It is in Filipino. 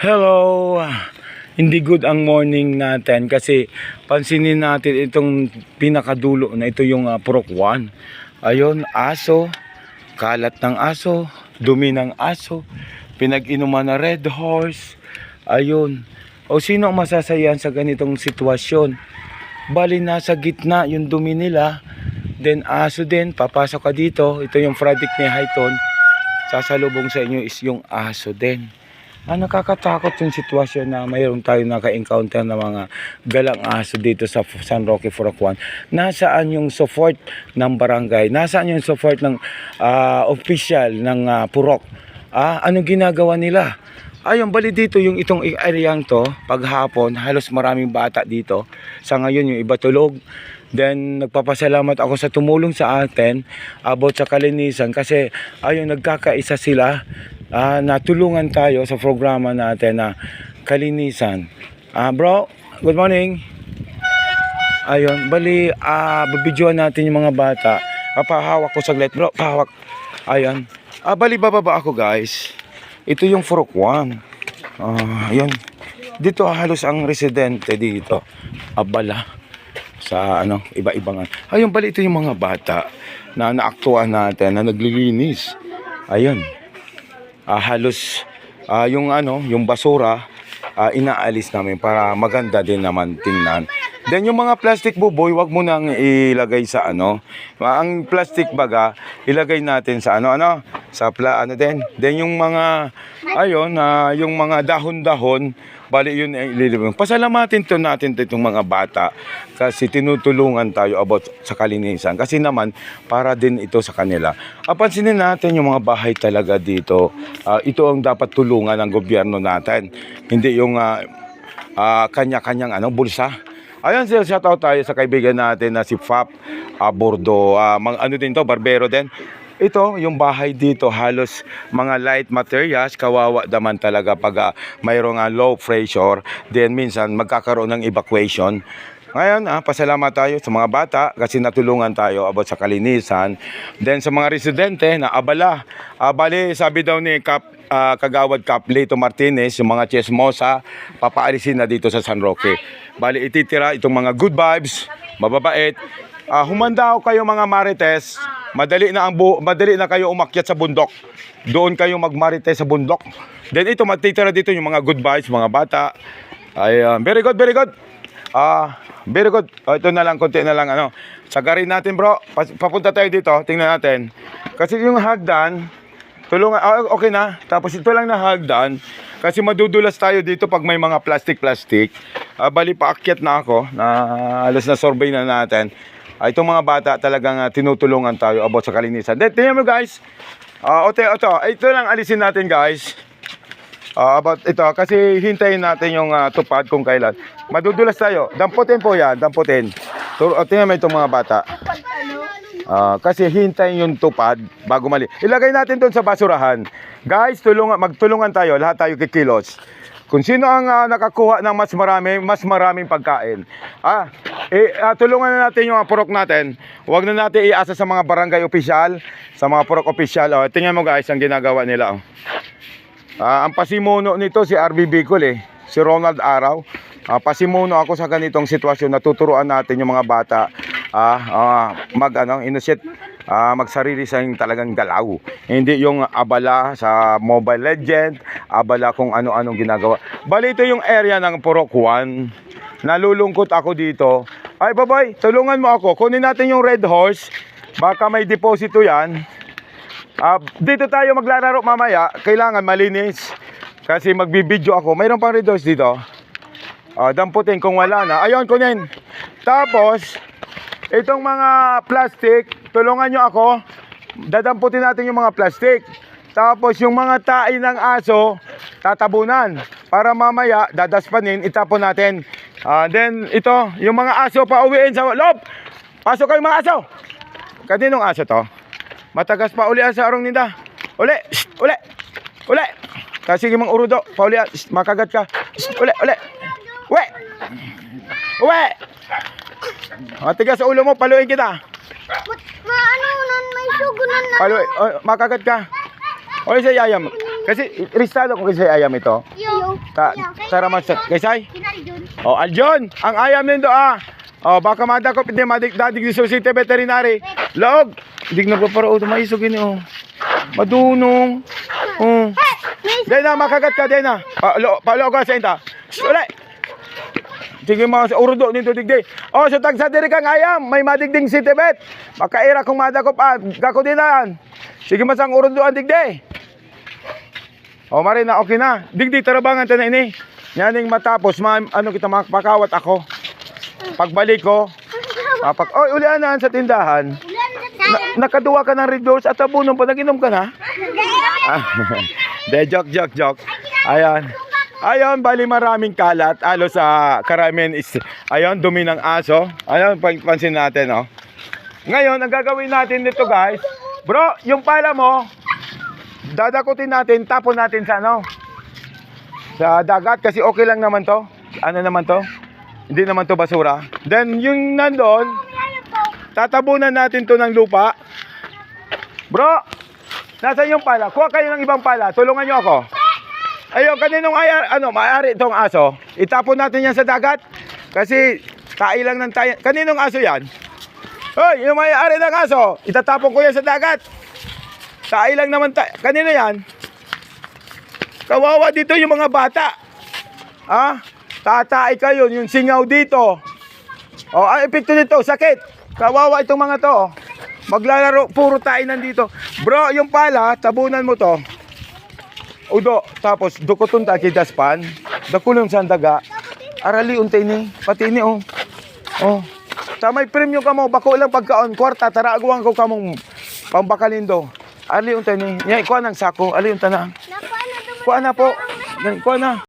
Hello! Hindi good ang morning natin kasi pansinin natin itong pinakadulo na ito yung Purok 1. Ayun, aso, kalat ng aso, dumi ng aso, pinag-inuman na Red Horse. Ayun. O sino ang masasayan sa ganitong sitwasyon? Bali nasa gitna yung dumi nila. Then aso din, papasok ka dito. Ito yung product ni Highton. Sasalubong sa inyo is yung aso din. Nakakatakot yung sitwasyon na mayroon tayo naka-encounter na mga galang aso dito sa San Roque, Purok 1. Nasaan yung support ng barangay? Nasaan yung support ng official ng Purok? Anong ginagawa nila? Ayun, bali dito yung itong areang to, paghapon, halos maraming bata dito. Sa ngayon yung iba tulog. Then nagpapasalamat ako sa tumulong sa atin about sa kalinisan kasi ayun, nagkakaisa sila. Natulungan tayo sa programa natin na kalinisan. Bro, good morning. Ayun, bali babidyoan natin yung mga bata. Papahawak ko saglit, bro, pahawak. Ayun. Bali bababa ako, guys. Ito yung Purok 1. Ayun. Dito halos ang residente dito. Abala sa iba-ibang. Ayun, bali ito yung mga bata na naaktuhan natin na naglilinis. Ayun. Halos yung basura inaalis namin para maganda din naman tingnan. Then yung mga plastic buboy, wag mo nang ilagay sa ang plastic baga, ilagay natin sa sa din. Then yung mga yung mga dahon-dahon, bali yun ay ililibing. Pasalamatin natin itong mga bata kasi tinutulungan tayo about sa kalinisan. Kasi naman, para din ito sa kanila. Pansinin natin yung mga bahay talaga dito. Ito ang dapat tulungan ng gobyerno natin. Hindi yung kanya-kanyang bulsa. Ayun, shoutout tayo sa kaibigan natin na si Fap Bordo. Din to, barbero din. Ito, yung bahay dito, halos mga light materials, kawawa naman talaga pag mayroong low pressure, then minsan magkakaroon ng evacuation. Ngayon, pasalamat tayo sa mga bata kasi natulungan tayo about sa kalinisan. Then sa mga residente na abala, bali sabi daw ni Kagawad Cap Lito Martinez, yung mga chismosa, papaalisin na dito sa San Roque. Bali ititira itong mga good vibes, mababait. Humanda kayo mga marites. Madali na kayo umakyat sa bundok. Doon kayo magmarites sa bundok. Then ito matitira dito yung mga good vibes, mga bata. Very good, very good. Very good. Ito na lang, konti na lang sagarin natin, bro. Papunta tayo dito, tingnan natin. Kasi yung hagdan, tulungan, okay na. Tapos ito lang na hagdan. Kasi madudulas tayo dito pag may mga plastic. Bali paakyat na ako. Alas na survey na natin. Itong mga bata talagang tinutulungan tayo about sa kalinisan. Then, tingnan mo guys. Ito lang alisin natin guys. About ito kasi hintayin natin yung tupad kung kailan. Madudulas tayo. Damputin po yan, damputin. Tingnan mo itong mga bata. Kasi hintayin yung tupad bago mali. Ilagay natin doon sa basurahan. Guys, magtulungan tayo. Lahat tayo kikilos. Kung sino ang nakakuha ng mas maraming pagkain. Tulungan na natin yung purok natin. Huwag na natin iasa sa mga barangay opisyal, sa mga purok opisyal. Tingnan mo guys ang ginagawa nila. Ang pasimuno nito si RB Bicol si Ronald Araw. Pasimuno ako sa ganitong sitwasyon. Natuturuan natin yung mga bata magsarili sa talagang galaw. Hindi yung abala sa Mobile Legend, abala kung ano-anong ginagawa. Bali ito yung area ng Purok 1. Nalulungkot ako dito. Ay baboy, tulungan mo ako. Kunin natin yung Red Horse. Baka may deposito yan. Dito tayo maglalaro mamaya. Kailangan malinis. Kasi magbibideo ako. Mayroon pang Red Horse dito. Damputin kung wala na. Ayun, kunin. Tapos itong mga plastic, tulungan nyo ako. Dadamputin natin yung mga plastic. Tapos yung mga tae ng aso, tatabunan. Para mamaya, dadaspanin, itapon natin. Then ito, yung mga aso pa uwiin sa loob. Pasok kayo mga aso. Kaninong aso to? Matagas pa uli sa arong ninda. Uli, uli, uli. Kasi mang urudo, pauli, makagat ka. Uli, uli. Uwe! Uwe! Tigas sa ulo mo, paluin kita. May sugunan na. Paluin, makagat ka. Uli sa yayam. Kasi ristado ko kasi ayam ito. Yung. Tara mas kaysay. Kinaljun. Oh, Aljon, ang ayam nindo Oh, baka madakop hindi dadig di City Veterinary. Log, dig na ko para maisog ini oh. Madunong. Oh. Dena makagat ka dena. Palo ka sa inta. Uli. Sige mga sa urdo nito digdi. Oh, sa tagsa diri kang ayam, may madigding City Vet. Makaira kung madakop gako dinan. Sige masang urdo ang digdi. Oh, mari na okay na. Digdi tarabangan ta na ini. Yaning matapos ano kita makakawat ako. Pagbalik ko, ulian na sa tindahan. Nakaduwa ka ng Red Doors at abunong pa naginom ka na. De joke. Ayan. Ayan, bali maraming kalat. Alo sa karamihan is, ayan, dumi ng aso. Ayan, pansin natin, oh. Ngayon, ang gagawin natin nito, guys. Bro, yung pala mo, dadakutin natin, tapon natin sa ano? Sa dagat, kasi okay lang naman to. Ano naman to? Hindi naman to basura. Then, yung nandun, tatabunan natin to ng lupa. Bro, nasa yung pala? Kuha kayo ng ibang pala. Tulungan nyo ako. Ayun, kaninong maaari itong aso? Itapon natin yan sa dagat. Kasi, kailang ng tayo. Kaninong aso yan? Hoy, yung maaari ng aso, itatapon ko yan sa dagat. Kailang naman tayo. Kanino yan? Kawawa dito yung mga bata. Tatay kayo, yung singaw dito. Ang epekto nito, sakit. Kawawa itong mga to. Maglalaro, puro tayo nandito. Bro, yung pala, tabunan mo to. Udo, tapos dukoton ta kidaspan. Dakulong sandaga. Arali untay ni, pati ni oh. Oh. Ta may premyo ka mo, bako lang pagkaon, kwarta taraguan ko kamong pambakalindo. Arali untay ni. Kuha ng sako, ali unta na. Kuha na po. Kuha na.